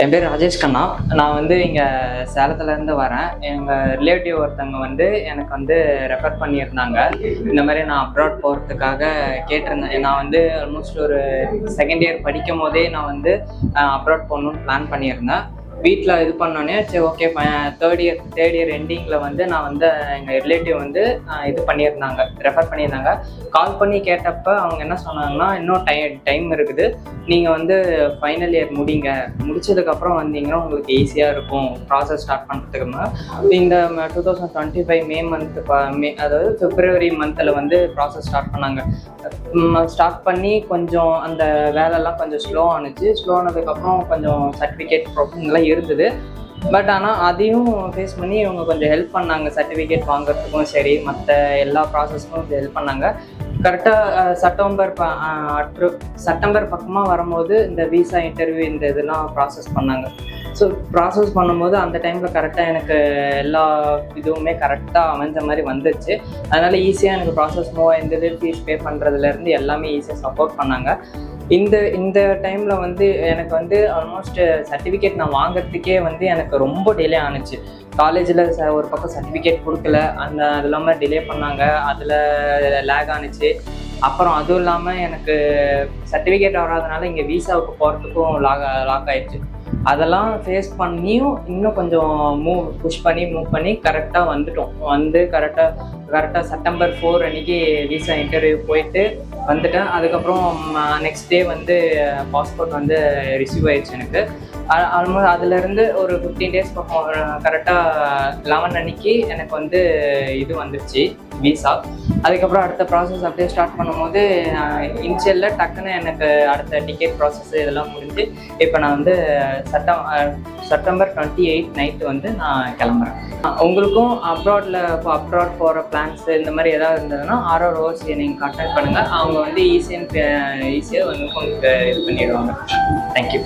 என் பேர் ராஜேஷ் கண்ணா. நான் வந்து இங்கே சேலத்துலேருந்து வரேன். எங்கள் ரிலேட்டிவ் ஒருத்தவங்க எனக்கு ரெஃபர் பண்ணியிருந்தாங்க. இந்த மாதிரி நான் அப்ராட் போகிறதுக்காக கேட்டிருந்தேன். நான் ஆல்மோஸ்ட் ஒரு செகண்ட் இயர் படிக்கும் போதே நான் அப்ராட் போகணுன்னு பிளான் பண்ணியிருந்தேன். வீட்டில் இது பண்ணோன்னே சரி ஓகே தேர்ட் இயர் எண்டிங்கில் நான் எங்கள் ரிலேட்டிவ் இது பண்ணியிருந்தாங்க, ரெஃபர் பண்ணியிருந்தாங்க. கால் பண்ணி கேட்டப்போ அவங்க என்ன சொன்னாங்கன்னா, இன்னும் டைம் இருக்குது, நீங்கள் ஃபைனல் இயர் முடிச்சதுக்கப்புறம் வந்தீங்கன்னா உங்களுக்கு ஈஸியாக இருக்கும் ப்ராசஸ் ஸ்டார்ட் பண்ணுறதுக்கு. இந்த 2025 மே மந்த் அதாவது பிப்ரவரி மந்தில் ப்ராசஸ் ஸ்டார்ட் பண்ணாங்க. ஸ்டார்ட் பண்ணி கொஞ்சம் அந்த வேலைலாம் கொஞ்சம் ஸ்லோ ஆனதுக்கப்புறம் கொஞ்சம் சர்டிஃபிகேட் ப்ராப்ளம்லாம் இருந்தது. பட் ஆனால் அதையும் ஃபேஸ் பண்ணி இவங்க கொஞ்சம் ஹெல்ப் பண்ணாங்க. சர்டிஃபிகேட் வாங்குறதுக்கும் சரி, மற்ற எல்லா ப்ராசஸ்க்கும் கொஞ்சம் ஹெல்ப் பண்ணாங்க. கரெக்டாக செப்டம்பர் பக்கமாக வரும்போது இந்த விசா இன்டர்வியூ இந்த இதெல்லாம் ப்ராசஸ் பண்ணாங்க. ஸோ ப்ராசஸ் பண்ணும்போது அந்த டைமில் கரெக்டாக எனக்கு எல்லா இதுவுமே கரெக்டாக அமைஞ்ச மாதிரி வந்துச்சு. அதனால் ஈஸியாக எனக்கு ப்ராசஸ் மூவ் ஆயிருந்தது. ஃபீஸ் பே பண்ணுறதுலேருந்து எல்லாமே ஈஸியாக சப்போர்ட் பண்ணாங்க. இந்த டைமில் எனக்கு ஆல்மோஸ்ட் சர்டிஃபிகேட் நான் வாங்குறதுக்கே எனக்கு ரொம்ப டிலே ஆணுச்சு. காலேஜில் ஒரு பக்கம் சர்டிஃபிகேட் கொடுக்கல, அது இல்லாமல் டிலே பண்ணாங்க, அதில் லேக் ஆணுச்சு. அப்புறம் அதுவும் இல்லாமல் எனக்கு சர்டிஃபிகேட் வராதனால இங்கே விசாவுக்கு போகிறதுக்கும் லாக் ஆயிடுச்சு. அதெல்லாம் ஃபேஸ் பண்ணியும் இன்னும் கொஞ்சம் புஷ் பண்ணி கரெக்டாக வந்துட்டோம். கரெக்டாக செப்டம்பர் 4 அன்றைக்கி விசா இன்டர்வியூ போயிட்டு வந்துட்டேன். அதுக்கப்புறம் நெக்ஸ்ட் டே பாஸ்போர்ட் ரிசீவ் ஆயிடுச்சு எனக்கு. ஆல்மோஸ்ட் அதுலேருந்து ஒரு 15 days பக்கம் கரெக்டாக 11 அன்னைக்கு எனக்கு இது வந்துடுச்சு விசா. அதுக்கப்புறம் அடுத்த ப்ராசஸ் அப்படியே ஸ்டார்ட் பண்ணும்போது இனிஷியலில் டக்குன்னு எனக்கு அடுத்த டிக்கெட் ப்ராசஸ் இதெல்லாம் முடிஞ்சு இப்போ நான் செப்டம்பர் 28 நைட்டு நான் கிளம்புறேன். உங்களுக்கும் அப்ராட் போகிற பிளான்ஸ் இந்த மாதிரி ஏதாவது இருந்ததுன்னா RROC நீங்கள் கான்டாக்ட் பண்ணுங்கள். அவங்க ஈஸியாக உங்களுக்கு இது பண்ணிடுவாங்க. தேங்க்யூ.